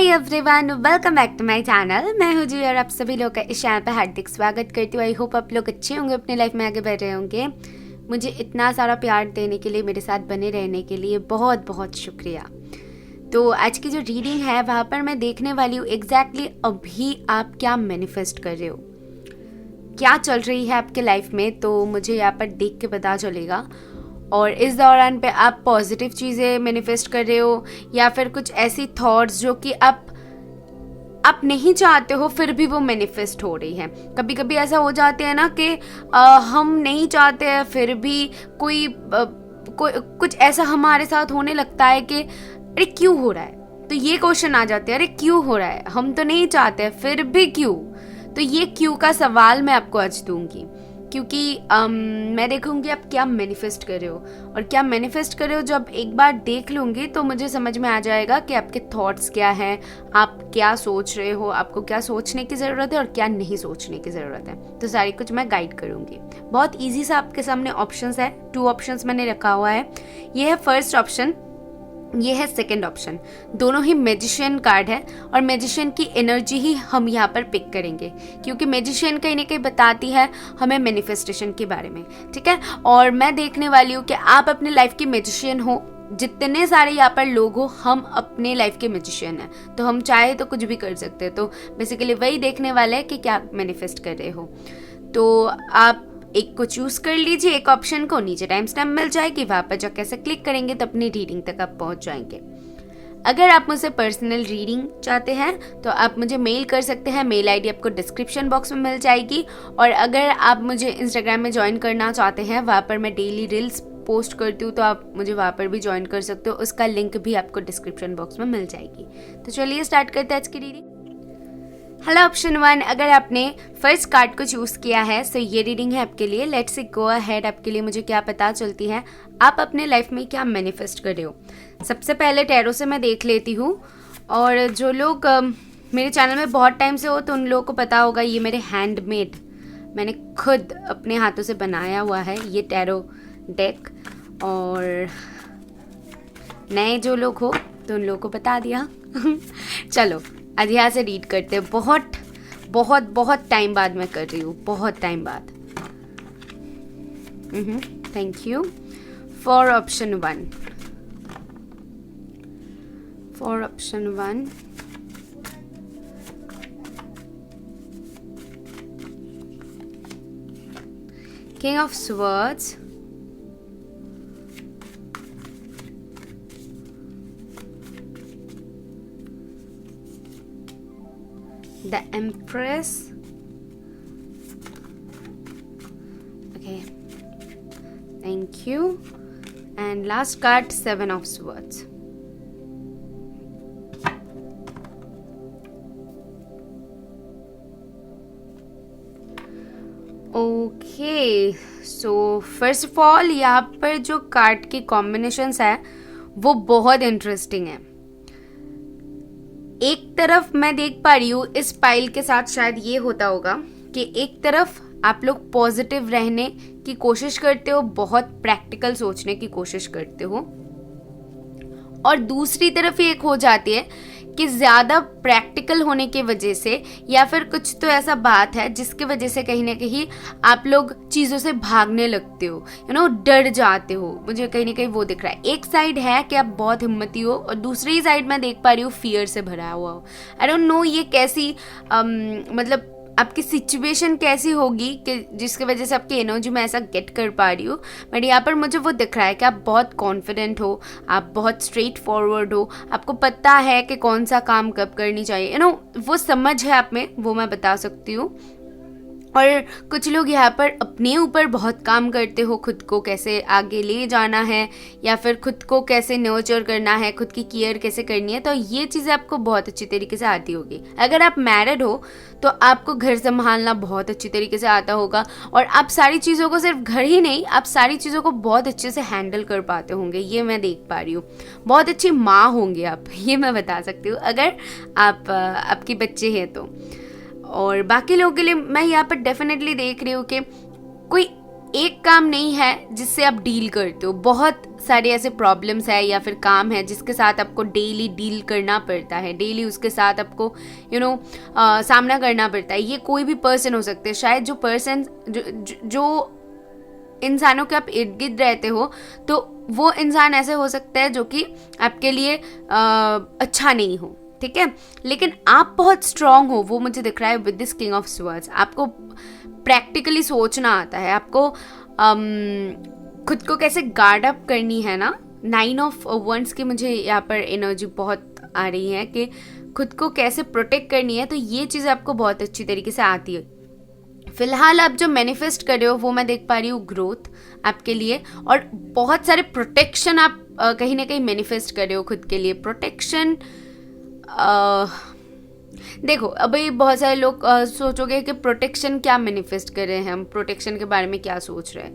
Hi everyone, welcome back to my channel. मैं हूँ जी और आप सभी लोग का इस चैनल पर हार्दिक स्वागत करती हूँ। आई होप आप लोग अच्छे होंगे, अपनी लाइफ में आगे बढ़ रहे होंगे। मुझे इतना सारा प्यार देने के लिए, मेरे साथ बने रहने के लिए बहुत बहुत शुक्रिया। तो आज की जो रीडिंग है वहाँ पर मैं देखने वाली हूँ एग्जैक्टली अभी आप क्या मैनिफेस्ट कर रहे हो, क्या चल रही है आपके लाइफ में, तो मुझे यहाँ पर देख के पता चलेगा। और इस दौरान पे आप पॉजिटिव चीज़ें मैनिफेस्ट कर रहे हो या फिर कुछ ऐसी थॉट्स जो कि आप नहीं चाहते हो फिर भी वो मैनिफेस्ट हो रही है। कभी कभी ऐसा हो जाते हैं ना कि हम नहीं चाहते हैं फिर भी कोई कुछ ऐसा हमारे साथ होने लगता है कि अरे क्यों हो रहा है। तो ये क्वेश्चन आ जाते हैं, अरे क्यों हो रहा है, हम तो नहीं चाहते फिर भी क्यों। तो ये क्यों का सवाल मैं आपको आज दूंगी, क्योंकि मैं देखूंगी आप क्या मैनिफेस्ट कर रहे हो। और क्या मैनिफेस्ट कर रहे हो जब एक बार देख लूंगी तो मुझे समझ में आ जाएगा कि आपके थॉट्स क्या हैं, आप क्या सोच रहे हो, आपको क्या सोचने की ज़रूरत है और क्या नहीं सोचने की ज़रूरत है। तो सारी कुछ मैं गाइड करूंगी। बहुत ईजी सा आपके सामने ऑप्शंस है, 2 ऑप्शंस मैंने रखा हुआ है। ये है फर्स्ट ऑप्शन, ये है सेकंड ऑप्शन। दोनों ही मैजिशियन कार्ड है और मैजिशियन की एनर्जी ही हम यहाँ पर पिक करेंगे, क्योंकि मैजिशियन कहीं ना कहीं बताती है हमें मैनिफेस्टेशन के बारे में, ठीक है। और मैं देखने वाली हूँ कि आप अपने लाइफ की मैजिशियन हो। जितने सारे यहाँ पर लोग हो, हम अपने लाइफ के मैजिशियन हैं, तो हम चाहे तो कुछ भी कर सकते हैं। तो बेसिकली वही देखने वाले हैं कि क्या मैनिफेस्ट कर रहे हो। तो आप एक को चूज कर लीजिए, एक ऑप्शन को, नीचे टाइम स्टैम्प मिल जाएगी, वहां पर जाकर कैसे क्लिक करेंगे तो अपनी रीडिंग तक आप पहुंच जाएंगे। अगर आप मुझसे पर्सनल रीडिंग चाहते हैं तो आप मुझे मेल कर सकते हैं, मेल आईडी आपको डिस्क्रिप्शन बॉक्स में मिल जाएगी। और अगर आप मुझे इंस्टाग्राम में ज्वाइन करना चाहते हैं, वहाँ पर मैं डेली रील्स पोस्ट करती हूँ, तो आप मुझे वहाँ पर भी ज्वाइन कर सकते हो। उसका लिंक भी आपको डिस्क्रिप्शन बॉक्स में मिल जाएगी। तो चलिए स्टार्ट करते हैं आज की रीडिंग। हेलो ऑप्शन 1, अगर आपने फर्स्ट कार्ड को चूज किया है तो ये रीडिंग है आपके लिए। लेट्स सी गो अहेड, आपके लिए मुझे क्या पता चलती है, आप अपने लाइफ में क्या मैनिफेस्ट कर रहे हो। सबसे पहले टैरो से मैं देख लेती हूँ। और जो लोग मेरे चैनल में बहुत टाइम से हो तो उन लोगों को पता होगा, ये मेरे हैंडमेड, मैंने खुद अपने हाथों से बनाया हुआ है ये टैरो डेक। और नए जो लोग हो तो उन लोगों को बता दिया। चलो आज यहाँ से रीड करते हैं। बहुत बहुत बहुत टाइम बाद मैं कर रही हूँ, बहुत टाइम बाद। Thank you for option 1। For option 1 king of swords, the Empress, okay, thank you, and last card 7 of Swords. Okay, so first of all यहाँ पर जो कार्ड की कॉम्बिनेशंस है वो बहुत इंटरेस्टिंग है। एक तरफ मैं देख पा रही हूँ इस पाइल के साथ शायद ये होता होगा कि एक तरफ आप लोग पॉजिटिव रहने की कोशिश करते हो, बहुत प्रैक्टिकल सोचने की कोशिश करते हो, और दूसरी तरफ ये एक हो जाती है कि ज़्यादा प्रैक्टिकल होने की वजह से या फिर कुछ तो ऐसा बात है जिसकी वजह से कहीं ना कहीं आप लोग चीज़ों से भागने लगते हो, डर जाते हो। मुझे कहीं ना कहीं वो दिख रहा है। एक साइड है कि आप बहुत हिम्मती हो और दूसरी साइड मैं देख पा रही हूँ फियर से भरा हुआ हो। आई डोंट नो ये कैसी मतलब आपकी सिचुएशन कैसी होगी कि जिसकी वजह से आपकी एनर्जी में ऐसा गेट कर पा रही हूँ। बट यहाँ पर मुझे वो दिख रहा है कि आप बहुत कॉन्फिडेंट हो, आप बहुत स्ट्रेट फॉरवर्ड हो, आपको पता है कि कौन सा काम कब करनी चाहिए। वो समझ है आप में, वो मैं बता सकती हूँ। और कुछ लोग यहाँ पर अपने ऊपर बहुत काम करते हो, खुद को कैसे आगे ले जाना है या फिर खुद को कैसे नर्चर करना है, खुद की केयर कैसे करनी है। तो ये चीज़ें आपको बहुत अच्छी तरीके से आती होगी। अगर आप मैरिड हो तो आपको घर संभालना बहुत अच्छी तरीके से आता होगा और आप सारी चीज़ों को, सिर्फ घर ही नहीं, आप सारी चीज़ों को बहुत अच्छे से हैंडल कर पाते होंगे, ये मैं देख पा रही हूँ। बहुत अच्छी माँ होंगे आप, ये मैं बता सकती हूँ अगर आपके बच्चे हैं तो। और बाकी लोगों के लिए मैं यहाँ पर डेफिनेटली देख रही हूँ कि कोई एक काम नहीं है जिससे आप डील करते हो, बहुत सारे ऐसे प्रॉब्लम्स है या फिर काम है जिसके साथ आपको डेली डील करना पड़ता है, डेली उसके साथ आपको सामना करना पड़ता है। ये कोई भी पर्सन हो सकते हैं, शायद जो पर्सन जो इंसानों के आप इर्द गिर्द रहते हो तो वो इंसान ऐसे हो सकता है जो कि आपके लिए अच्छा नहीं हो, ठीक है, लेकिन आप बहुत स्ट्रांग हो, वो मुझे दिख रहा है with this king of swords. आपको प्रैक्टिकली सोचना आता है, आपको खुद को कैसे गार्ड अप करनी है ना। 9 ऑफ वंड्स की मुझे यहाँ पर एनर्जी बहुत आ रही है कि खुद को कैसे प्रोटेक्ट करनी है, तो ये चीज़ आपको बहुत अच्छी तरीके से आती है। फिलहाल आप जो मैनिफेस्ट कर रहे हो वो मैं देख पा रही हूँ ग्रोथ आपके लिए, और बहुत सारे प्रोटेक्शन आप कहीं ना कहीं मैनिफेस्ट कर रहे हो खुद के लिए। प्रोटेक्शन देखो, अभी बहुत सारे लोग सोचोगे कि प्रोटेक्शन क्या मैनिफेस्ट कर रहे हैं, हम प्रोटेक्शन के बारे में क्या सोच रहे हैं।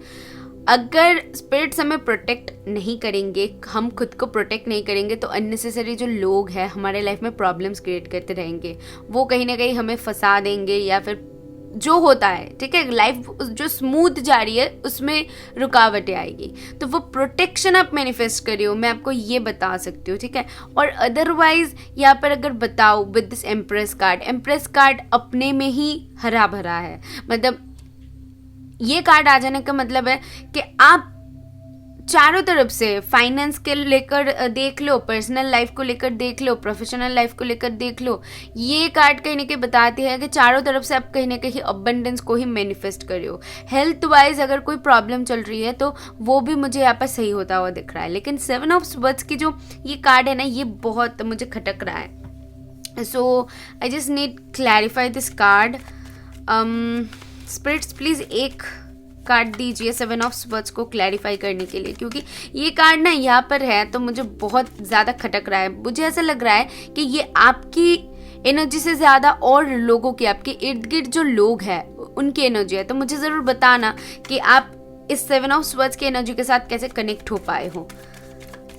अगर स्पिरिट्स हमें प्रोटेक्ट नहीं करेंगे, हम खुद को प्रोटेक्ट नहीं करेंगे, तो अननेसेसरी जो लोग हैं हमारे लाइफ में प्रॉब्लम्स क्रिएट करते रहेंगे, वो कहीं ना कहीं हमें फंसा देंगे, या फिर जो होता है, ठीक है, लाइफ जो स्मूथ जा रही है उसमें रुकावटें आएगी। तो वो प्रोटेक्शन आप मैनिफेस्ट करियो, मैं आपको ये बता सकती हूँ, ठीक है। और अदरवाइज यहाँ पर अगर बताओ विद दिस एम्प्रेस कार्ड अपने में ही हरा भरा है। मतलब ये कार्ड आ जाने का मतलब है कि आप चारों तरफ से फाइनेंस के लेकर देख लो, पर्सनल लाइफ को लेकर देख लो, प्रोफेशनल लाइफ को लेकर देख लो, ये कार्ड कहीं ना कहीं बताती है कि चारों तरफ से आप कहीं ना कहीं अबंडेंस को ही मैनिफेस्ट कर रहे हो। हेल्थ वाइज अगर कोई प्रॉब्लम चल रही है तो वो भी मुझे यहाँ पर सही होता हुआ दिख रहा है। लेकिन 7 ऑफ स्वर्ड्स की जो ये कार्ड है ना, ये बहुत मुझे खटक रहा है। So I just need clarify this card. Spirits please एक कार्ड दीजिए 7 ऑफ स्वर्ड्स को क्लैरिफाई करने के लिए, क्योंकि ये कार्ड ना यहाँ पर है तो मुझे बहुत ज़्यादा खटक रहा है। मुझे ऐसा लग रहा है कि ये आपकी एनर्जी से ज़्यादा और लोगों की, आपके इर्द गिर्द जो लोग हैं उनकी एनर्जी है। तो मुझे ज़रूर बताना कि आप इस 7 ऑफ स्वर्ड्स की एनर्जी के साथ कैसे कनेक्ट हो पाए हो।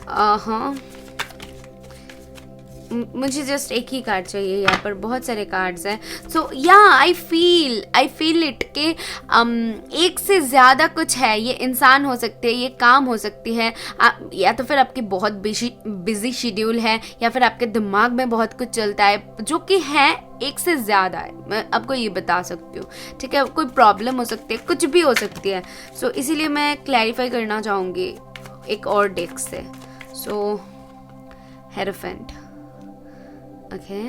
हाँ, मुझे जस्ट एक ही कार्ड चाहिए, यहाँ पर बहुत सारे कार्ड्स हैं। सो या आई फील इट कि एक से ज़्यादा कुछ है। ये इंसान हो सकते हैं, ये काम हो सकती है, या तो फिर आपकी बहुत बिजी शेड्यूल है, या फिर आपके दिमाग में बहुत कुछ चलता है, जो कि है एक से ज़्यादा है, मैं आपको ये बता सकती हूँ, ठीक है। कोई प्रॉब्लम हो सकती है, कुछ भी हो सकती है। सो इसीलिए मैं क्लैरिफाई करना चाहूँगी एक और डेक से। सो हेरोफेंट, ओके,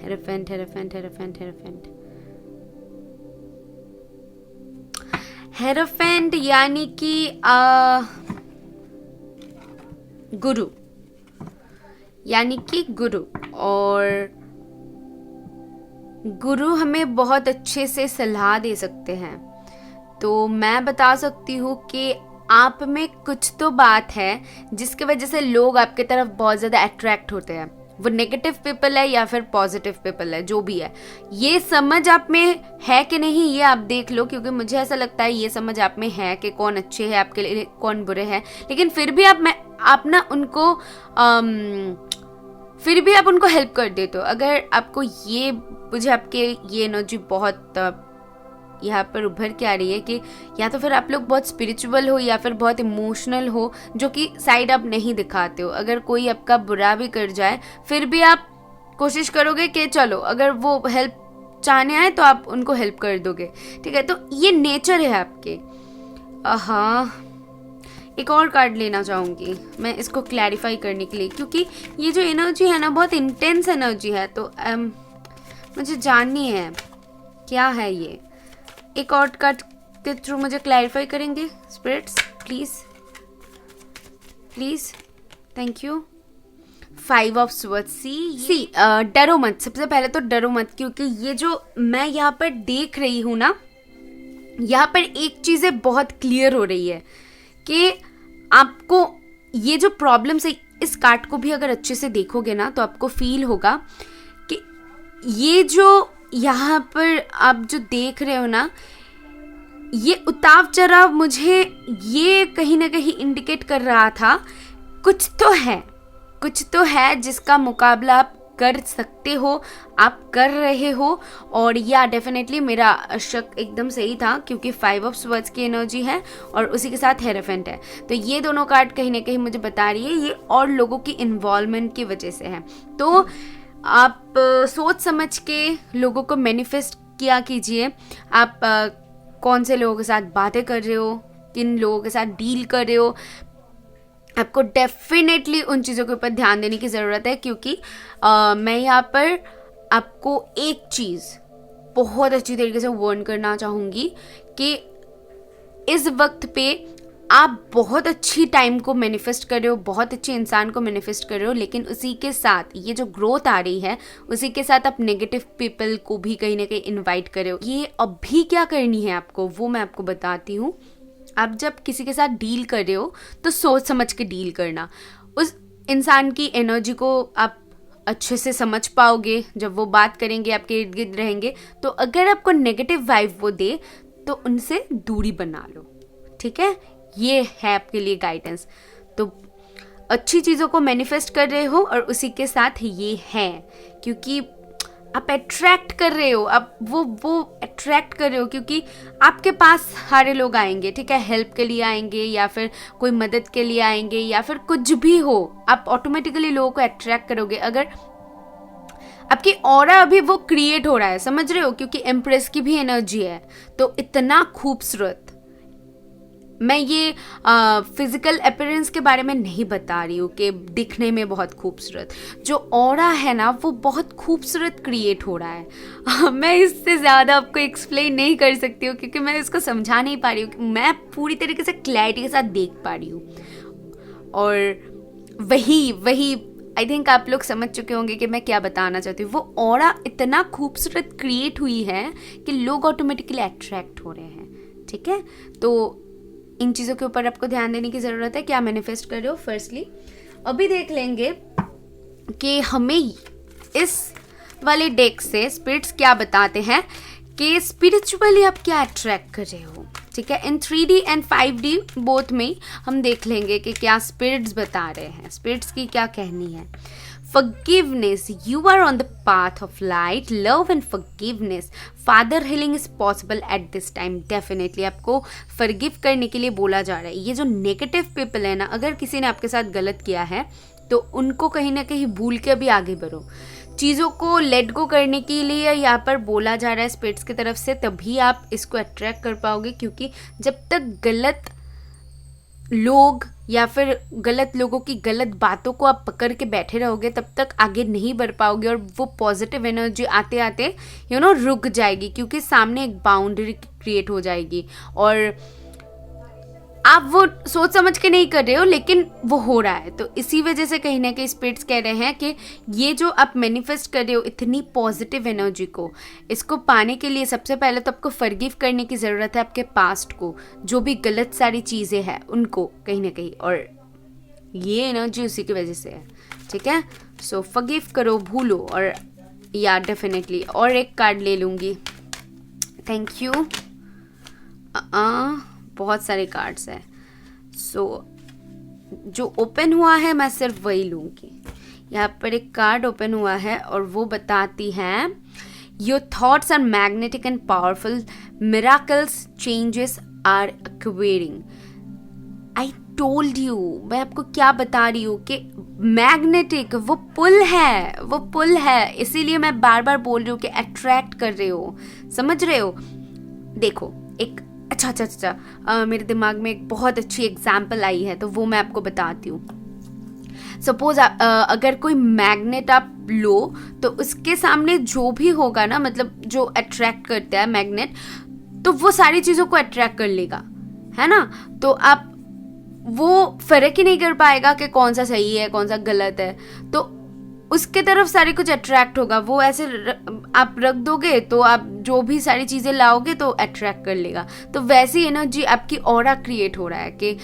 हेरोफेंट। हेरोफेंट यानी कि गुरु, और गुरु हमें बहुत अच्छे से सलाह दे सकते हैं। तो मैं बता सकती हूँ कि आप में कुछ तो बात है जिसकी वजह से लोग आपके तरफ बहुत ज़्यादा अट्रैक्ट होते हैं। वो नेगेटिव पीपल है या फिर पॉजिटिव पीपल है, जो भी है, ये समझ आप में है कि नहीं ये आप देख लो, क्योंकि मुझे ऐसा लगता है ये समझ आप में है कि कौन अच्छे हैं आपके लिए, कौन बुरे हैं। लेकिन फिर भी आप ना उनको फिर भी आप उनको हेल्प कर देते हो। अगर आपको ये मुझे आपके ये एनर्जी बहुत यहाँ पर उभर के आ रही है कि या तो फिर आप लोग बहुत स्पिरिचुअल हो या फिर बहुत इमोशनल हो, जो कि साइड आप नहीं दिखाते हो। अगर कोई आपका बुरा भी कर जाए फिर भी आप कोशिश करोगे कि चलो अगर वो हेल्प चाहने आए तो आप उनको हेल्प कर दोगे, ठीक है। तो ये नेचर है आपके। हाँ, एक और कार्ड लेना चाहूँगी मैं इसको क्लैरिफाई करने के लिए, क्योंकि ये जो एनर्जी है ना बहुत इंटेंस एनर्जी है, तो मुझे जाननी है क्या है ये। एक और कार्ड के थ्रू मुझे क्लैरिफाई करेंगे spirits, please, thank you. 5 of swords. See डरो मत, सबसे पहले तो डरो मत, क्योंकि ये जो मैं यहाँ पर देख रही हूँ ना, यहाँ पर एक चीज़ें बहुत क्लियर हो रही है कि आपको ये जो प्रॉब्लम्स है, इस कार्ड को भी अगर अच्छे से देखोगे ना तो आपको फील होगा कि ये जो यहाँ पर आप जो देख रहे हो ना, ये उतार चढ़ाव मुझे ये कहीं ना कहीं इंडिकेट कर रहा था कुछ तो है जिसका मुकाबला आप कर सकते हो, आप कर रहे हो। और या डेफिनेटली मेरा शक एकदम सही था, क्योंकि 5 ऑफ स्वर्ड्स की एनर्जी है और उसी के साथ हेरोफेंट है। तो ये दोनों कार्ड कहीं ना कहीं मुझे बता रही है ये और लोगों की इन्वॉल्वमेंट की वजह से है। तो आप सोच समझ के लोगों को मैनिफेस्ट किया कीजिए। आप कौन से लोगों के साथ बातें कर रहे हो, किन लोगों के साथ डील कर रहे हो, आपको डेफिनेटली उन चीज़ों के ऊपर ध्यान देने की ज़रूरत है। क्योंकि मैं यहाँ पर आपको एक चीज़ बहुत अच्छी तरीके से वार्न करना चाहूँगी कि इस वक्त पे आप बहुत अच्छी टाइम को मैनिफेस्ट कर रहे हो, बहुत अच्छे इंसान को मैनिफेस्ट कर रहे हो, लेकिन उसी के साथ ये जो ग्रोथ आ रही है उसी के साथ आप नेगेटिव पीपल को भी कहीं ना कहीं इनवाइट कर रहे हो। ये अभी क्या करनी है आपको वो मैं आपको बताती हूँ। आप जब किसी के साथ डील कर रहे हो तो सोच समझ के डील करना। उस इंसान की एनर्जी को आप अच्छे से समझ पाओगे जब वो बात करेंगे, आपके इर्द गिर्द रहेंगे। तो अगर आपको नेगेटिव वाइब वो दे तो उनसे दूरी बना लो, ठीक है। ये है आपके लिए गाइडेंस। तो अच्छी चीज़ों को मैनिफेस्ट कर रहे हो और उसी के साथ ये है, क्योंकि आप अट्रैक्ट कर रहे हो, आप वो अट्रैक्ट कर रहे हो, क्योंकि आपके पास सारे लोग आएंगे, ठीक है, हेल्प के लिए आएंगे या फिर कोई मदद के लिए आएंगे या फिर कुछ भी हो, आप ऑटोमेटिकली लोगों को अट्रैक्ट करोगे अगर आपकी ऑरा अभी वो क्रिएट हो रहा है, समझ रहे हो, क्योंकि एम्प्रेस की भी एनर्जी है। तो इतना खूबसूरत, मैं ये फिजिकल अपीयरेंस के बारे में नहीं बता रही हूँ कि दिखने में बहुत खूबसूरत, जो ऑरा है ना वो बहुत खूबसूरत क्रिएट हो रहा है। मैं इससे ज़्यादा आपको एक्सप्लेन नहीं कर सकती हूँ क्योंकि मैं इसको समझा नहीं पा रही हूँ, मैं पूरी तरीके से क्लैरिटी के साथ देख पा रही हूँ। और वही आई थिंक आप लोग समझ चुके होंगे कि मैं क्या बताना चाहती हूँ। वो ऑरा इतना खूबसूरत क्रिएट हुई है कि लोग ऑटोमेटिकली अट्रैक्ट हो रहे हैं, ठीक है। तो इन चीज़ों के ऊपर आपको ध्यान देने की ज़रूरत है, क्या मैनिफेस्ट कर रहे हो। फर्स्टली अभी देख लेंगे कि हमें इस वाले डेक से स्पिरिट्स क्या बताते हैं कि स्पिरिचुअली आप क्या अट्रैक्ट कर रहे हो, ठीक है। इन 3D एंड 5D बोथ में हम देख लेंगे कि क्या स्पिरिट्स बता रहे हैं, स्पिरिट्स की क्या कहनी है। Forgiveness, you are on the path of light, love and forgiveness. Father healing is possible at this time. Definitely आपको forgive करने के लिए बोला जा रहा है। ये जो नेगेटिव पीपल है ना, अगर किसी ने आपके साथ गलत किया है तो उनको कहीं ना कहीं भूल के अभी आगे बढ़ो। चीज़ों को लेट गो करने के लिए यहाँ पर बोला जा रहा है स्पिरिट्स की तरफ से, तभी आप इसको अट्रैक्ट कर पाओगे। क्योंकि जब तक गलत लोग या फिर गलत लोगों की गलत बातों को आप पकड़ के बैठे रहोगे तब तक आगे नहीं बढ़ पाओगे और वो पॉजिटिव एनर्जी आते आते रुक जाएगी, क्योंकि सामने एक बाउंड्री क्रिएट हो जाएगी और आप वो सोच समझ के नहीं कर रहे हो लेकिन वो हो रहा है। तो इसी वजह से कहीं ना कहीं स्पिरिट्स कह रहे हैं कि ये जो आप मैनिफेस्ट कर रहे हो इतनी पॉजिटिव एनर्जी को, इसको पाने के लिए सबसे पहले तो आपको फॉरगिव करने की ज़रूरत है आपके पास्ट को, जो भी गलत सारी चीज़ें हैं उनको कहीं ना कहीं, और ये एनर्जी उसी की वजह से है, ठीक है। सो फॉरगिव करो, भूलो। और या डेफिनेटली और एक कार्ड ले लूँगी, थैंक यू। बहुत सारे कार्ड्स हैं, सो जो ओपन हुआ है मैं सिर्फ वही लूँगी। यहाँ पर एक कार्ड ओपन हुआ है और वो बताती हैं your thoughts are magnetic and powerful, miracles changes are acquiring. I told you, मैं आपको क्या बता रही हूँ कि मैग्नेटिक वो पुल है, इसीलिए मैं बार बार बोल रही हूँ कि अट्रैक्ट कर रहे हो, समझ रहे हो। देखो एक अच्छा मेरे दिमाग में एक बहुत अच्छी एग्जाम्पल आई है तो वो मैं आपको बताती हूँ। सपोज अगर कोई मैग्नेट आप लो तो उसके सामने जो भी होगा ना, मतलब जो अट्रैक्ट करता है मैग्नेट, तो वो सारी चीज़ों को अट्रैक्ट कर लेगा, है ना। तो आप वो फर्क ही नहीं कर पाएगा कि कौन सा सही है कौन सा गलत है, तो उसके तरफ सारी कुछ अट्रैक्ट होगा। वो ऐसे आप रख दोगे तो आप जो भी सारी चीज़ें लाओगे तो अट्रैक्ट कर लेगा। तो वैसी एनर्जी आपकी ऑरा क्रिएट हो रहा है कि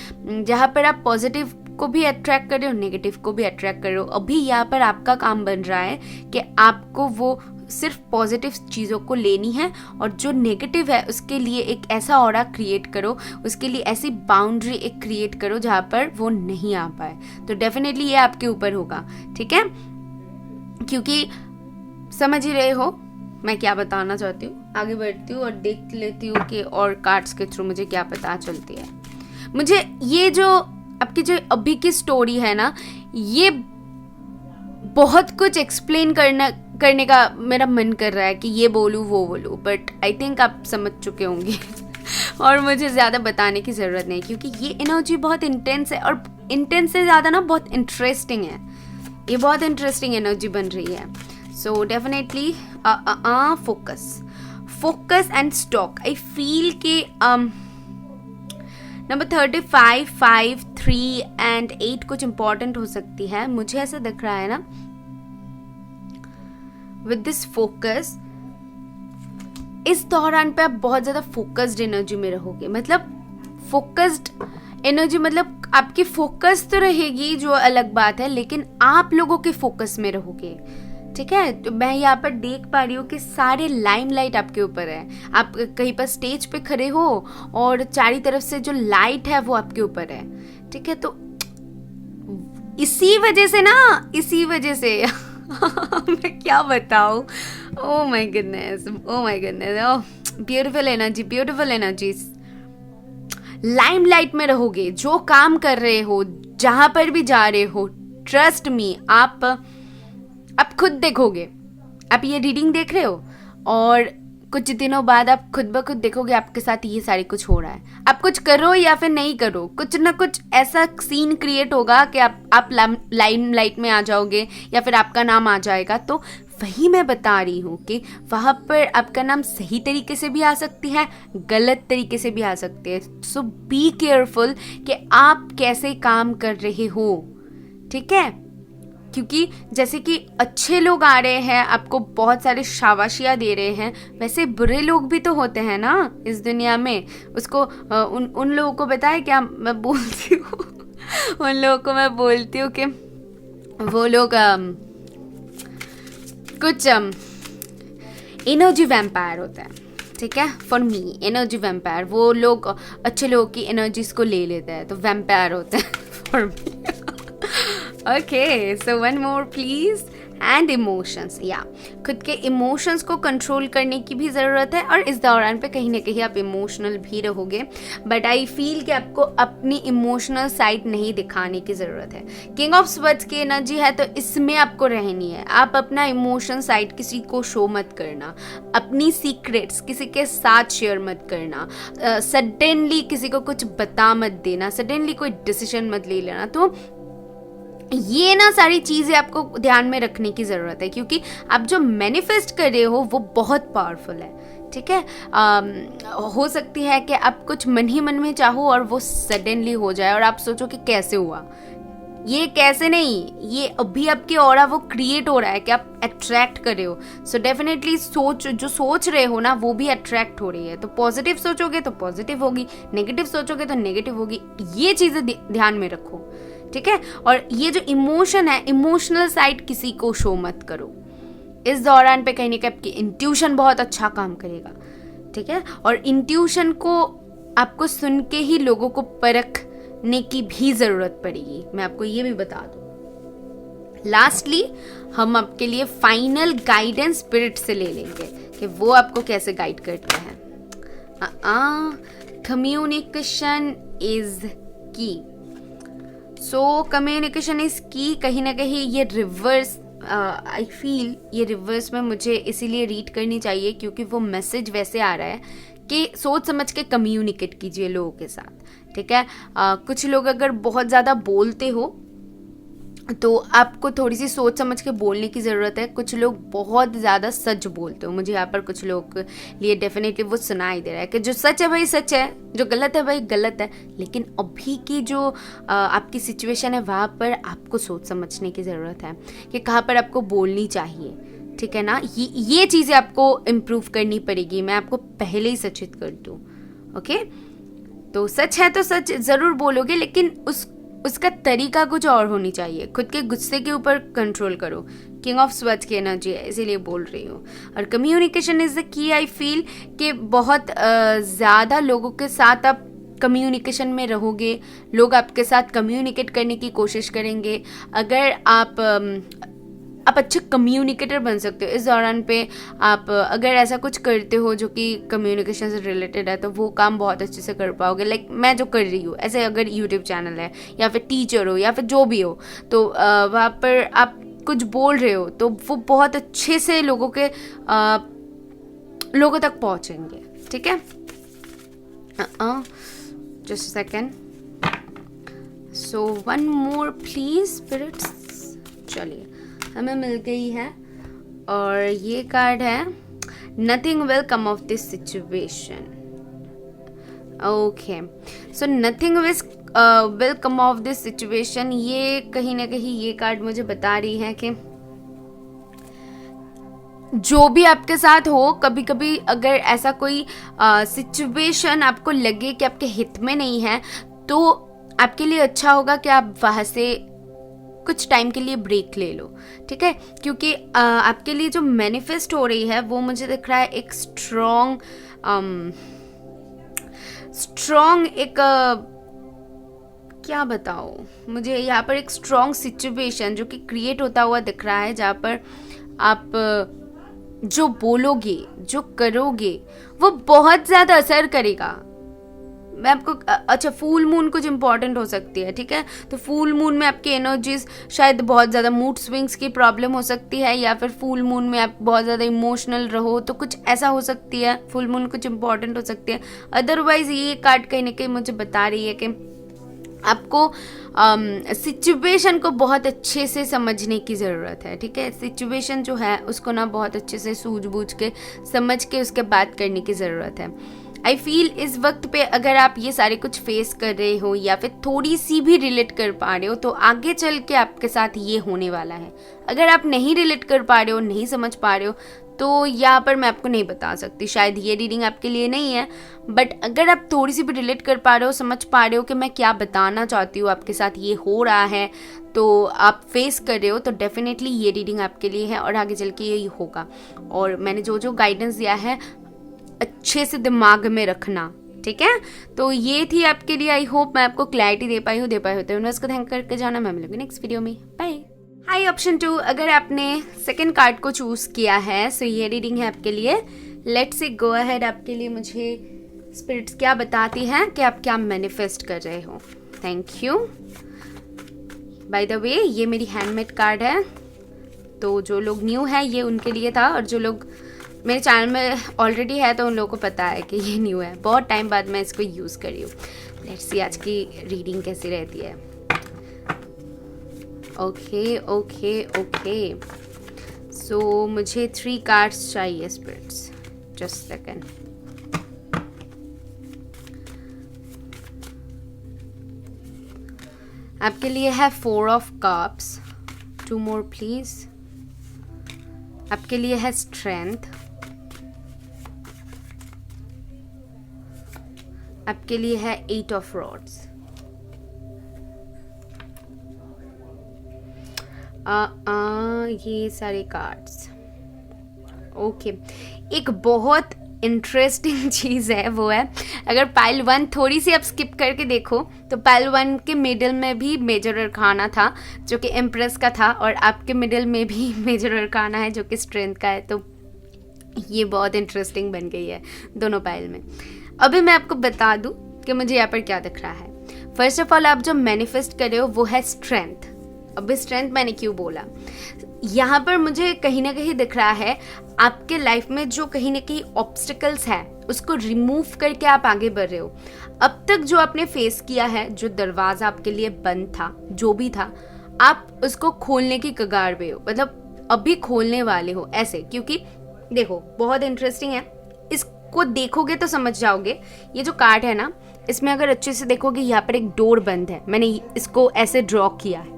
जहाँ पर आप पॉजिटिव को भी अट्रैक्ट कर रहे हो, नेगेटिव को भी अट्रैक्ट कर रहे हो। अभी यहाँ पर आपका काम बन रहा है कि आपको वो सिर्फ पॉजिटिव चीज़ों को लेनी है और जो नेगेटिव है उसके लिए एक ऐसा ऑरा क्रिएट करो, उसके लिए ऐसी बाउंड्री एक क्रिएट करो जहाँ पर वो नहीं आ पाए। तो डेफिनेटली ये आपके ऊपर होगा, ठीक है। क्योंकि समझ ही रहे हो मैं क्या बताना चाहती हूँ। आगे बढ़ती हूँ और देख लेती हूँ कि और कार्ड्स के थ्रू मुझे क्या पता चलती है। मुझे ये जो आपकी जो अभी की स्टोरी है ना, ये बहुत कुछ एक्सप्लेन करने का मेरा मन कर रहा है कि ये बोलूँ वो बोलूँ, बट आई थिंक आप समझ चुके होंगे और मुझे ज़्यादा बताने की ज़रूरत नहीं, क्योंकि ये एनर्जी बहुत इंटेंस है और इंटेंस से ज़्यादा ना बहुत इंटरेस्टिंग है। ये बहुत इंटरेस्टिंग एनर्जी बन रही है। So definitely focus and stock. I feel के नंबर 35, 5, 3 एंड 8 कुछ इंपॉर्टेंट हो सकती है, मुझे ऐसा दिख रहा है ना। विद दिस फोकस, इस दौरान पे आप बहुत ज़्यादा फोकस्ड एनर्जी में रहोगे। मतलब फोकस्ड एनर्जी मतलब आपकी फोकस तो रहेगी, जो अलग बात है, लेकिन आप लोगों के फोकस में रहोगे। ठीक है, तो मैं यहाँ पर देख पा रही हूँ कि सारे लाइमलाइट आपके ऊपर है। आप कहीं पर स्टेज पे खड़े हो और चारों तरफ से जो लाइट है वो आपके ऊपर है। ठीक है, तो इसी वजह से मैं क्या बताऊँ। Oh my goodness, beautiful energies. Limelight में रहोगे, जो काम कर रहे हो, जहां पर भी जा रहे हो, ट्रस्ट मी, आप खुद देखोगे। आप ये रीडिंग देख रहे हो और कुछ दिनों बाद आप खुद ब खुद देखोगे आपके साथ ये सारी कुछ हो रहा है। आप कुछ करो या फिर नहीं करो, कुछ ना कुछ ऐसा सीन क्रिएट होगा कि आप लाइमलाइट में आ जाओगे या फिर आपका नाम आ जाएगा। तो वही मैं बता रही हूँ कि वहाँ पर आपका नाम सही तरीके से भी आ सकती है, गलत तरीके से भी आ सकती है। सो बी केयरफुल कि आप कैसे काम कर रहे हो। ठीक है, क्योंकि जैसे कि अच्छे लोग आ रहे हैं, आपको बहुत सारे शाबाशियाँ दे रहे हैं, वैसे बुरे लोग भी तो होते हैं ना इस दुनिया में। उसको उन लोगों को बताए क्या मैं बोलती हूँ उन लोगों को मैं बोलती हूँ कि वो लोग कुछ एनर्जी वैम्पायर होता है। ठीक है, फॉर मी एनर्जी वैम्पायर, वो लोग अच्छे लोगों की एनर्जीज को ले लेते हैं, तो वैम्पायर होते हैं for me. Okay, so one more please. And emotions, या खुद के इमोशंस को कंट्रोल करने की भी ज़रूरत है, और इस दौरान पे कहीं ना कहीं आप इमोशनल भी रहोगे, बट आई फील कि आपको अपनी इमोशनल साइड नहीं दिखाने की ज़रूरत है। किंग ऑफ स्वर्ड्स की एनर्जी है, तो इसमें आपको रहनी है। आप अपना इमोशन साइड किसी को शो मत करना, अपनी सीक्रेट्स किसी के साथ शेयर मत करना, सडनली किसी को कुछ बता मत देना, सडनली कोई डिसीजन मत ले लेना। तो ये ना सारी चीज़ें आपको ध्यान में रखने की ज़रूरत है, क्योंकि आप जो मैनिफेस्ट कर रहे हो वो बहुत पावरफुल है। ठीक है, हो सकती है कि आप कुछ मन ही मन में चाहो और वो सडनली हो जाए और आप सोचो कि कैसे हुआ। ये कैसे नहीं, ये अभी आपकी ऑरा वो क्रिएट हो रहा है कि आप अट्रैक्ट कर रहे हो। सो डेफिनेटली जो सोच रहे हो ना वो भी अट्रैक्ट हो रही है। तो पॉजिटिव सोचोगे तो पॉजिटिव होगी, नेगेटिव सोचोगे तो नेगेटिव होगी। ये चीज़ें ध्यान में रखो। ठीक है, और ये जो इमोशन है, इमोशनल साइड किसी को शो मत करो। इस दौरान पे कहीं ना कहीं आपकी इंट्यूशन बहुत अच्छा काम करेगा। ठीक है, और इंट्यूशन को आपको सुन के ही लोगों को परखने की भी ज़रूरत पड़ेगी, मैं आपको ये भी बता दूँ। लास्टली हम आपके लिए फाइनल गाइडेंस स्पिरिट से ले लेंगे कि वो आपको कैसे गाइड करते हैं। कम्युनिकेशन इज की। सो कम्युनिकेशन इज की। कहीं ना कहीं ये रिवर्स, आई फील ये रिवर्स में मुझे इसीलिए रीड करनी चाहिए क्योंकि वो मैसेज वैसे आ रहा है कि सोच समझ के कम्युनिकेट कीजिए लोगों के साथ। ठीक है, कुछ लोग अगर बहुत ज़्यादा बोलते हो तो आपको थोड़ी सी सोच समझ के बोलने की ज़रूरत है। कुछ लोग बहुत ज़्यादा सच बोलते हो, मुझे यहाँ पर कुछ लोग के लिए डेफिनेटली वो सुनाई दे रहा है कि जो सच है भाई सच है, जो गलत है भाई गलत है। लेकिन अभी की जो आपकी सिचुएशन है वहाँ पर आपको सोच समझने की ज़रूरत है कि कहाँ पर आपको बोलनी चाहिए। ठीक है ना, ये चीज़ें आपको इम्प्रूव करनी पड़ेगी। मैं आपको पहले ही सचेत कर दूँ। ओके, तो सच है तो सच ज़रूर बोलोगे, लेकिन उसका तरीका कुछ और होनी चाहिए। खुद के गुस्से के ऊपर कंट्रोल करो। किंग ऑफ स्वर्ड्स की एनर्जी है, इसीलिए बोल रही हूँ। और communication is the key. I feel कि बहुत ज़्यादा लोगों के साथ आप कम्युनिकेशन में रहोगे, लोग आपके साथ कम्युनिकेट करने की कोशिश करेंगे। अगर आप आप अच्छे कम्युनिकेटर बन सकते हो। इस दौरान पे आप अगर ऐसा कुछ करते हो जो कि कम्युनिकेशन से रिलेटेड है तो वो काम बहुत अच्छे से कर पाओगे। लाइक मैं जो कर रही हूँ, ऐसे अगर यूट्यूब चैनल है या फिर टीचर हो या फिर जो भी हो, तो वहाँ पर आप कुछ बोल रहे हो तो वो बहुत अच्छे से लोगों तक पहुँचेंगे। ठीक है, just second. So one more please spirits. चलिए, हमें मिल गई है और ये कार्ड है nothing will come of this situation. Okay, so nothing will come of this situation, ये कहीं ना कहीं ये कार्ड मुझे बता रही है कि जो भी आपके साथ हो, कभी कभी अगर ऐसा कोई सिचुएशन आपको लगे कि आपके हित में नहीं है, तो आपके लिए अच्छा होगा कि आप वहाँ से कुछ टाइम के लिए ब्रेक ले लो। ठीक है, क्योंकि आपके लिए जो मैनिफेस्ट हो रही है वो मुझे दिख रहा है एक स्ट्रॉन्ग एक क्या बताओ, मुझे यहाँ पर एक स्ट्रॉन्ग सिचुएशन जो कि क्रिएट होता हुआ दिख रहा है, जहाँ पर आप जो बोलोगे, जो करोगे, वो बहुत ज़्यादा असर करेगा। मैं आपको अच्छा, फुल मून कुछ इंपॉर्टेंट हो सकती है। ठीक है, तो फुल मून में आपकी एनर्जीज शायद बहुत ज़्यादा मूड स्विंग्स की प्रॉब्लम हो सकती है, या फिर फुल मून में आप बहुत ज़्यादा इमोशनल रहो, तो कुछ ऐसा हो सकती है। फुल मून कुछ इंपॉर्टेंट हो सकती है। अदरवाइज ये कार्ड कहीं ना कहीं मुझे बता रही है कि आपको सिचुएशन को बहुत अच्छे से समझने की ज़रूरत है। ठीक है, सिचुएशन जो है उसको ना बहुत अच्छे से सूझबूझ के समझ के उसके बात करने की ज़रूरत है। आई फील इस वक्त पे अगर आप ये सारे कुछ फेस कर रहे हो या फिर थोड़ी सी भी रिलेट कर पा रहे हो, तो आगे चल के आपके साथ ये होने वाला है। अगर आप नहीं रिलेट कर पा रहे हो, नहीं समझ पा रहे हो, तो यहाँ पर मैं आपको नहीं बता सकती, शायद ये रीडिंग आपके लिए नहीं है। बट अगर आप थोड़ी सी भी रिलेट कर पा रहे हो, समझ पा रहे हो कि मैं क्या बताना चाहती हूँ, आपके साथ ये हो रहा है, तो आप फेस कर रहे हो, तो डेफिनेटली ये रीडिंग आपके लिए है और आगे चल के यही होगा। और मैंने जो जो गाइडेंस दिया है अच्छे से दिमाग में रखना। ठीक है, तो ये थी आपके लिए। आई होप मैं आपको क्लैरिटी दे पाई हूँ। तो यूनिवर्स को थैंक करके जाना। मैं मिलूंगी नेक्स्ट वीडियो में। बाय। हाई ऑप्शन 2, अगर आपने सेकंड कार्ड को चूज किया है, सो ये रीडिंग है आपके लिए। Let's say go ahead. आपके लिए मुझे स्पिरिट्स क्या बताती हैं कि आप क्या मैनिफेस्ट कर रहे हो। Thank you. By the way, ये मेरी हैंडमेड कार्ड है, तो जो लोग न्यू है ये उनके लिए था, और जो लोग मेरे चैनल में ऑलरेडी है तो उन लोगों को पता है कि ये न्यू है। बहुत टाइम बाद मैं इसको यूज़ कर रही हूँ। लेट्स सी आज की रीडिंग कैसी रहती है। ओके ओके ओके, सो मुझे 3 कार्ड्स चाहिए स्पिरिट्स। Just second. आपके लिए है 4 ऑफ कप्स। 2 more please. आपके लिए है स्ट्रेंथ। आपके लिए है 8 ऑफ रॉड्स। ये सारे कार्ड्स। ओके, एक बहुत इंटरेस्टिंग चीज़ है, वो है अगर पाइल 1 थोड़ी सी आप स्किप करके देखो तो पाइल 1 के मिडिल में भी मेजर अरकाना था जो कि एम्प्रेस का था, और आपके मिडिल में भी मेजर अरकाना है जो कि स्ट्रेंथ का है। तो ये बहुत इंटरेस्टिंग बन गई है दोनों पाइल में। अभी मैं आपको बता दूं कि मुझे यहाँ पर क्या दिख रहा है। फर्स्ट ऑफ ऑल, आप जो मैनिफेस्ट कर रहे हो वो है स्ट्रेंथ। अभी स्ट्रेंथ मैंने क्यों बोला, यहाँ पर मुझे कहीं ना कहीं दिख रहा है आपके लाइफ में जो कहीं ना कहीं ऑब्स्टिकल्स है उसको रिमूव करके आप आगे बढ़ रहे हो। अब तक जो आपने फेस किया है, जो दरवाजा आपके लिए बंद था, जो भी था, आप उसको खोलने की कगार पे हो, मतलब अभी खोलने वाले हो ऐसे। क्योंकि देखो, बहुत इंटरेस्टिंग है, इसको देखोगे तो समझ जाओगे। ये जो कार्ड है ना, इसमें अगर अच्छे से देखोगे यहाँ पर एक डोर बंद है, मैंने इसको ऐसे ड्रॉ किया है।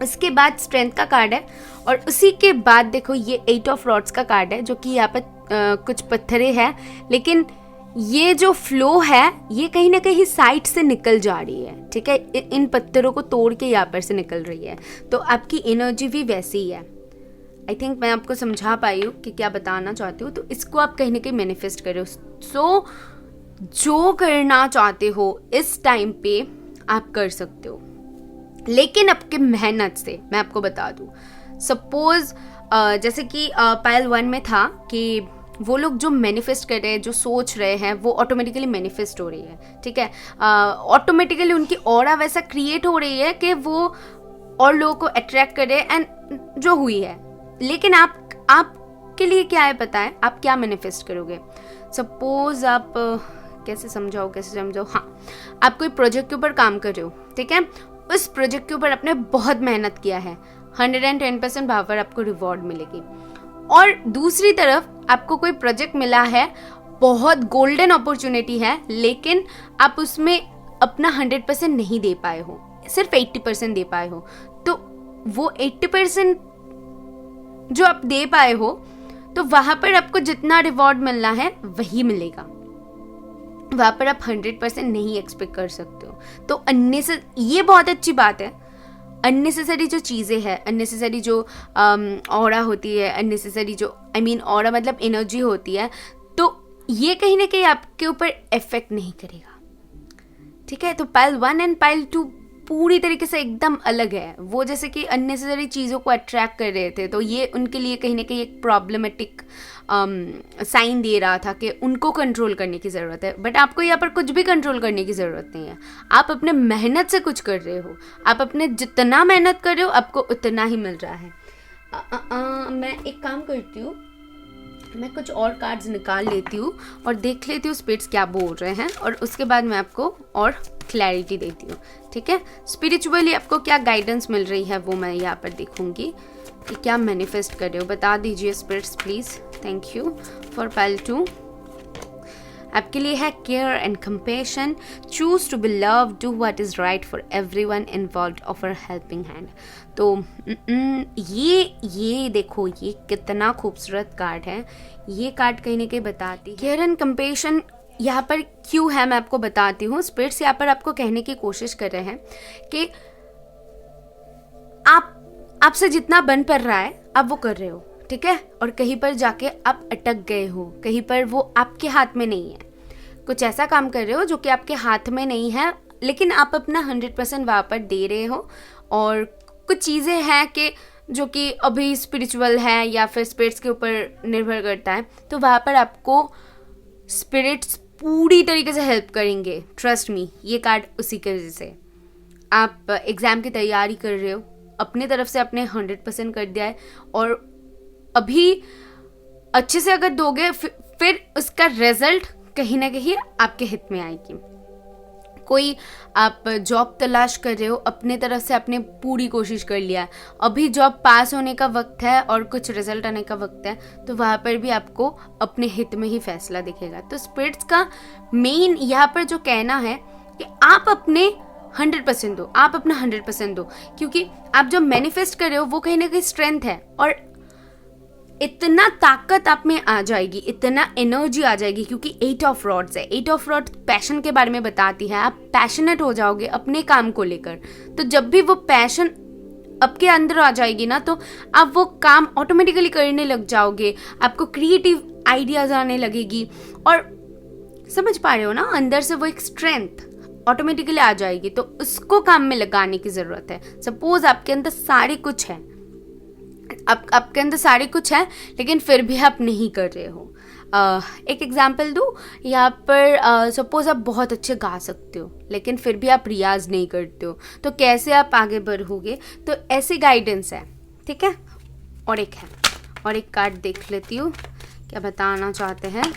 इसके बाद स्ट्रेंथ का कार्ड है, और उसी के बाद देखो ये 8 ऑफ रॉड्स का कार्ड है, जो कि यहाँ पर कुछ पत्थरे हैं, लेकिन ये जो फ्लो है ये कहीं ना कहीं साइड से निकल जा रही है। ठीक है, इन पत्थरों को तोड़ के यहाँ पर से निकल रही है, तो आपकी एनर्जी भी वैसी ही है। आई थिंक मैं आपको समझा पाई हूँ कि क्या बताना चाहती हूँ। तो इसको आप कहीं ना कहीं मैनिफेस्ट करो। सो जो करना चाहते हो इस टाइम पे आप कर सकते हो, लेकिन आपके मेहनत से। मैं आपको बता दूं, सपोज जैसे कि पाइल 1 में था कि वो लोग जो मैनिफेस्ट कर रहे हैं, जो सोच रहे हैं, वो ऑटोमेटिकली मैनिफेस्ट हो रही है, ठीक है। ऑटोमेटिकली उनकी ऑरा वैसा क्रिएट हो रही है कि वो और लोगों को अट्रैक्ट करे एंड जो हुई है। लेकिन आपके लिए क्या है पता है, आप क्या मैनिफेस्ट करोगे। सपोज आप कैसे समझाओ, हाँ, आप कोई प्रोजेक्ट के ऊपर काम कर रहे हो, ठीक है। उस प्रोजेक्ट के ऊपर आपने बहुत मेहनत किया है, 110% वहाँ पर आपको रिवॉर्ड मिलेगी। और दूसरी तरफ आपको कोई प्रोजेक्ट मिला है, बहुत गोल्डन अपॉर्चुनिटी है, लेकिन आप उसमें अपना 100% नहीं दे पाए हो, सिर्फ 80% दे पाए हो। तो वो 80% जो आप दे पाए हो, तो वहां पर आपको जितना रिवॉर्ड मिलना है वही मिलेगा, वहां पर आप 100% नहीं एक्सपेक्ट कर सकते हो। तो ये बहुत अच्छी बात है। अननेसेसरी जो चीज़ें हैं, अननेसेसरी जो ऑरा होती है, अननेसेसरी जो ऑरा मतलब एनर्जी होती है, तो ये कहीं ना कहीं आपके ऊपर इफेक्ट नहीं करेगा, ठीक है। तो पाइल 1 एंड पाइल 2 पूरी तरीके से एकदम अलग है। वो जैसे कि अननेसेसरी चीज़ों को अट्रैक्ट कर रहे थे, तो ये उनके लिए कहीं ना कहीं एक प्रॉब्लमेटिक साइन दे रहा था कि उनको कंट्रोल करने की ज़रूरत है। बट आपको यहाँ पर कुछ भी कंट्रोल करने की ज़रूरत नहीं है। आप अपने मेहनत से कुछ कर रहे हो, आप अपने जितना मेहनत कर रहे हो आपको उतना ही मिल रहा है। मैं एक काम करती हूँ, मैं कुछ और कार्ड्स निकाल लेती हूँ और देख लेती हूँ स्पिरिट्स क्या बोल रहे हैं, और उसके बाद मैं आपको और क्लैरिटी देती हूँ, ठीक है। स्पिरिचुअली आपको क्या गाइडेंस मिल रही है वो मैं यहाँ पर देखूंगी कि क्या मैनिफेस्ट कर रहे हो। बता दीजिए spirits please. Thank you for pile 2। आपके लिए है care and compassion, choose to be love, do what is right for everyone involved, offer helping hand. तो ये देखो, ये कितना खूबसूरत कार्ड है। ये कार्ड कहीं ना कहीं बताती है केयर एंड कंपैशन यहाँ पर क्यों है, मैं आपको बताती हूँ। स्पिरिट्स यहाँ पर आपको कहने की कोशिश कर रहे हैं कि आपसे जितना बन पड़ रहा है आप वो कर रहे हो, ठीक है। और कहीं पर जाके आप अटक गए हो, कहीं पर वो आपके हाथ में नहीं है। कुछ ऐसा काम कर रहे हो जो कि आपके हाथ में नहीं है, लेकिन आप अपना 100% वहाँ पर दे रहे हो। और कुछ चीज़ें हैं कि जो कि अभी स्पिरिचुअल है या फिर स्पिरिट्स के ऊपर निर्भर करता है, तो वहाँ पर आपको स्पिरिट्स पूरी तरीके से हेल्प करेंगे। ट्रस्ट मी, ये कार्ड उसी की वजह से। आप एग्ज़ाम की तैयारी कर रहे हो, अपनी तरफ से आपने 100% कर दिया है, और अभी अच्छे से अगर दोगे फिर उसका रिजल्ट कहीं ना कहीं आपके हित में आएगी। कोई आप जॉब तलाश कर रहे हो, अपने तरफ से आपने पूरी कोशिश कर लिया, अभी जॉब पास होने का वक्त है और कुछ रिजल्ट आने का वक्त है, तो वहाँ पर भी आपको अपने हित में ही फैसला दिखेगा। तो स्पिरिट्स का मेन यहाँ पर जो कहना है कि आप अपने 100% दो, आप अपना 100% दो, क्योंकि आप जो मैनिफेस्ट कर रहे हो वो कहीं ना कहीं स्ट्रेंथ है, और इतना ताकत आप में आ जाएगी, इतना एनर्जी आ जाएगी, क्योंकि 8 ऑफ रॉड्स है। 8 ऑफ रॉड्स पैशन के बारे में बताती है। आप पैशनेट हो जाओगे अपने काम को लेकर, तो जब भी वो पैशन आपके अंदर आ जाएगी ना, तो आप वो काम ऑटोमेटिकली करने लग जाओगे, आपको क्रिएटिव आइडियाज आने लगेगी, और समझ पा रहे हो ना, अंदर से वो एक स्ट्रेंथ ऑटोमेटिकली आ जाएगी। तो उसको काम में लगाने की जरूरत है। सपोज आपके अंदर सारे कुछ है, आपके अंदर सारे कुछ है, लेकिन फिर भी आप नहीं कर रहे हो। एक एग्जांपल दूँ यहाँ पर, सपोज आप बहुत अच्छे गा सकते हो, लेकिन फिर भी आप रियाज नहीं करते हो, तो कैसे आप आगे बढ़ोगे। तो ऐसी गाइडेंस है, ठीक है। और एक कार्ड देख लेती हूँ क्या बताना चाहते हैं।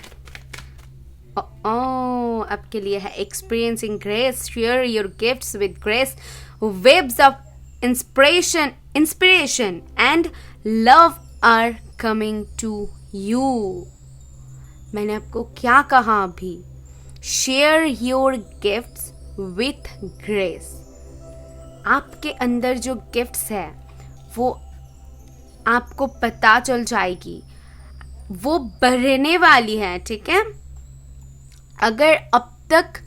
आपके लिए है experiencing grace, share your gifts with grace, waves of inspiration and love are coming to you. मैंने आपको क्या कहा अभी, share your gifts with grace. आपके अंदर जो गिफ्ट्स है वो आपको पता चल जाएगी, वो बढ़ने वाली है, ठीक है। अगर अब तक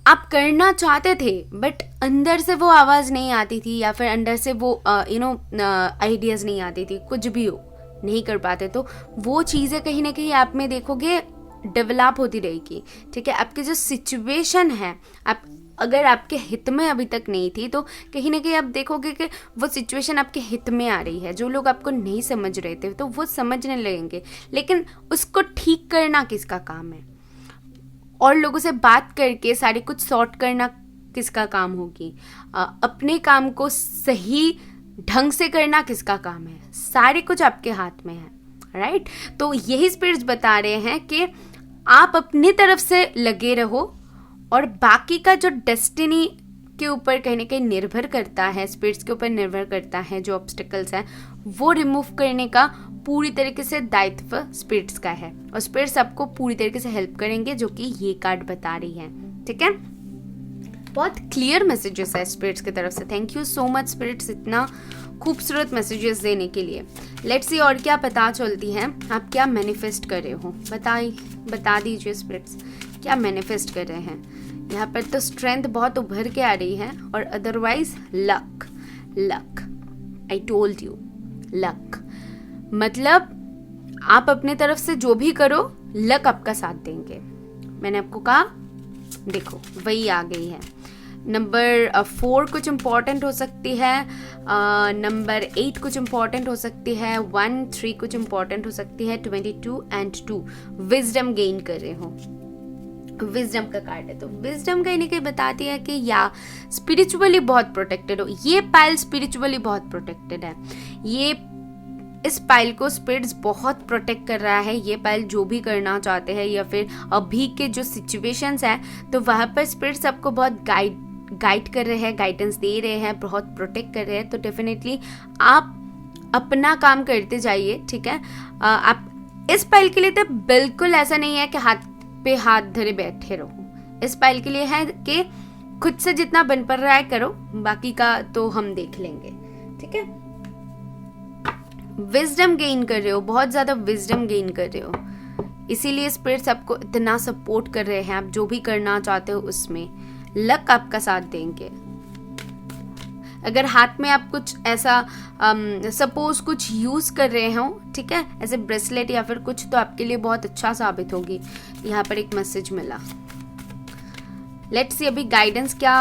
आप करना चाहते थे बट अंदर से वो आवाज़ नहीं आती थी, या फिर अंदर से वो आइडियाज़ नहीं आती थी, कुछ भी हो, नहीं कर पाते, तो वो चीज़ें कहीं ना कहीं आप में देखोगे डेवलप होती रहेगी, ठीक है। आपकी जो सिचुएशन है, आप अगर आपके हित में अभी तक नहीं थी तो कहीं ना कहीं आप देखोगे कि वो सिचुएशन आपके हित में आ रही है। जो लोग आपको नहीं समझ रहे थे तो वो समझने लगेंगे, लेकिन उसको ठीक करना किसका काम है? और लोगों से बात करके सारे कुछ सॉर्ट करना किसका काम होगी? अपने काम को सही ढंग से करना किसका काम है? सारे कुछ आपके हाथ में है, राइट? तो यही स्पिरिट्स बता रहे हैं कि आप अपनी तरफ से लगे रहो और बाकी का जो डेस्टिनी के ऊपर कहीं ना कहीं निर्भर करता है, स्पिरिट्स के ऊपर निर्भर करता है, जो ऑब्स्टिकल्स हैं वो रिमूव करने का पूरी तरीके से दायित्व स्पिरिट्स का है। और स्पिरिट्स आपको पूरी तरीके से हेल्प करेंगे, जो कि ये कार्ड बता रही है। ठीक है, बहुत क्लियर मैसेजेस है स्पिरिट्स की तरफ से। Thank you so much spirits, इतना खूबसूरत मैसेजेस देने के लिए। लेट्स सी और क्या पता चलती है, आप क्या मैनिफेस्ट कर रहे हो। बता दीजिए स्पिरिट्स, क्या मैनिफेस्ट कर रहे हैं। यहाँ पर तो स्ट्रेंथ बहुत उभर के आ रही है, और otherwise luck. I told you, luck मतलब आप अपने तरफ से जो भी करो लक आपका साथ देंगे। मैंने आपको कहा, देखो वही आ गई है। नंबर 4 कुछ इम्पॉर्टेंट हो सकती है, नंबर 8 कुछ इम्पॉर्टेंट हो सकती है, 1 3 कुछ इम्पॉर्टेंट हो सकती है, 22 एंड 2 विजडम गेन कर रहे हो। विजडम का कार्ड है, तो विजडम कहीं ना कहीं बताती है कि या स्पिरिचुअली बहुत प्रोटेक्टेड हो। ये पाइल स्पिरिचुअली बहुत प्रोटेक्टेड है। इस पाइल को स्पिरिट्स बहुत प्रोटेक्ट कर रहा है। ये पाइल जो भी करना चाहते हैं या फिर अभी के जो सिचुएशंस हैं, तो वहाँ पर स्पिरिट्स आपको बहुत गाइड कर रहे हैं, गाइडेंस दे रहे हैं, बहुत प्रोटेक्ट कर रहे हैं। तो डेफिनेटली आप अपना काम करते जाइए। ठीक है, आप इस पाइल के लिए तो बिल्कुल ऐसा नहीं है कि हाथ पे हाथ धरे बैठे रहो। इस पाइल के लिए है कि खुद से जितना बन पड़ रहा है करो, बाकी का तो हम देख लेंगे। ठीक है, विजडम गेन कर रहे हो, बहुत ज्यादा विजडम गेन कर रहे हो, इसीलिए स्पिरिट्स आपको इतना सपोर्ट कर रहे हैं। आप जो भी करना चाहते हो उसमें लक आपका साथ देंगे। अगर हाथ में आप कुछ ऐसा सपोज कुछ यूज कर रहे हो, ठीक है, ऐसे ब्रेसलेट या फिर कुछ, तो आपके लिए बहुत अच्छा साबित होगी। यहाँ पर एक मैसेज मिला। लेट्स सी अभी गाइडेंस क्या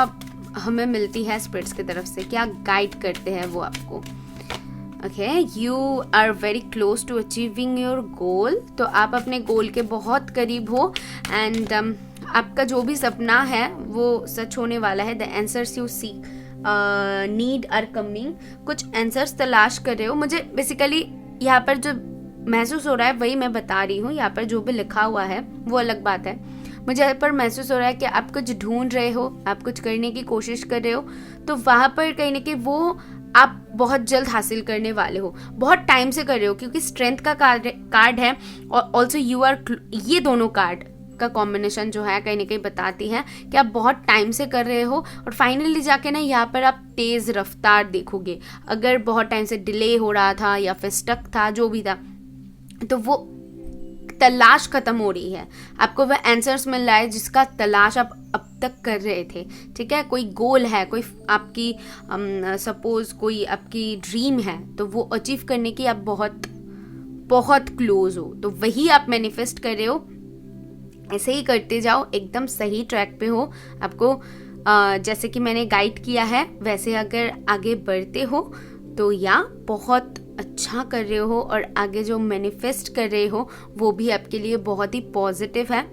हमें मिलती है स्पिरिट्स की तरफ से, क्या गाइड करते हैं वो आपको। Okay, you are very close to achieving your goal. तो आप अपने गोल के बहुत करीब हो, एंड आपका जो भी सपना है वो सच होने वाला है। The answers you seek need are coming. कुछ आंसर्स तलाश कर रहे हो। मुझे बेसिकली यहाँ पर जो महसूस हो रहा है वही मैं बता रही हूँ। यहाँ पर जो भी लिखा हुआ है वो अलग बात है। मुझे यहाँ पर महसूस हो रहा है कि आप कुछ ढूंढ रहे हो, आप कुछ करने की कोशिश कर रहे हो, तो वहाँ पर कहीं ना कहीं वो आप बहुत जल्द हासिल करने वाले हो। बहुत टाइम से कर रहे हो, क्योंकि स्ट्रेंथ का कार्ड है और ऑल्सो यू आर, ये दोनों कार्ड का कॉम्बिनेशन जो है कहीं ना कहीं बताती है कि आप बहुत टाइम से कर रहे हो, और फाइनली जाके ना यहाँ पर आप तेज रफ्तार देखोगे। अगर बहुत टाइम से डिले हो रहा था या फिर स्टक था, जो भी था, तो वो तलाश खत्म हो रही है। आपको वह आंसर्स मिल रहा है जिसका तलाश आप अब तक कर रहे थे। ठीक है, कोई गोल है, कोई आपकी सपोज कोई आपकी ड्रीम है, तो वो अचीव करने की आप बहुत बहुत क्लोज हो। तो वही आप मैनिफेस्ट कर रहे हो। ऐसे ही करते जाओ, एकदम सही ट्रैक पे हो। आपको जैसे कि मैंने गाइड किया है वैसे अगर आगे बढ़ते हो तो या बहुत अच्छा कर रहे हो, और आगे जो मैनिफेस्ट कर रहे हो वो भी आपके लिए बहुत ही पॉजिटिव है।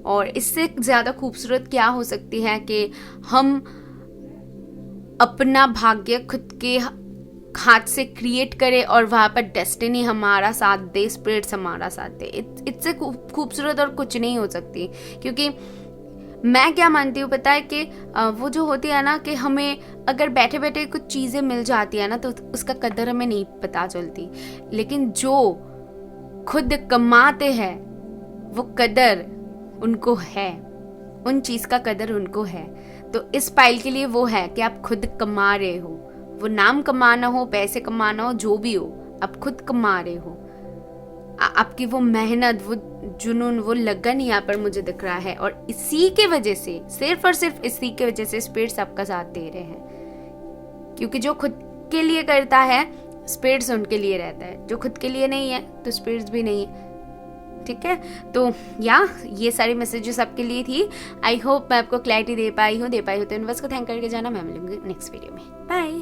और इससे ज़्यादा खूबसूरत क्या हो सकती है कि हम अपना भाग्य खुद के हाथ से क्रिएट करें और वहाँ पर डेस्टिनी हमारा साथ दे, स्पिरिट्स हमारा साथ दे। इससे खूबसूरत और कुछ नहीं हो सकती। क्योंकि मैं क्या मानती हूँ पता है कि वो जो होती है ना कि हमें अगर बैठे बैठे कुछ चीज़ें मिल जाती है ना तो उसका कदर हमें नहीं पता चलती, लेकिन जो खुद कमाते हैं वो कदर उनको है, उन चीज़ का कदर उनको है। तो इस पाइल के लिए वो है कि आप खुद कमा रहे हो, वो नाम कमाना हो, पैसे कमाना हो, जो भी हो, आप खुद कमा रहे हो। आपकी वो मेहनत, वो जुनून, वो लगन यहाँ पर मुझे दिख रहा है, और इसी के वजह से, सिर्फ और सिर्फ इसी के वजह से स्पिरिट्स आपका साथ दे रहे हैं। क्योंकि जो खुद के लिए करता है स्पिरिट्स उनके लिए रहता है, जो खुद के लिए नहीं है तो स्पिरिट्स भी नहीं है। ठीक है। तो ये सारी मैसेजेस आपके लिए थी। आई होप मैं आपको क्लैरिटी दे पाई हूँ। तो यूनिवर्स को थैंक करके जाना। मैं मिलूंगी नेक्स्ट वीडियो में। बाय।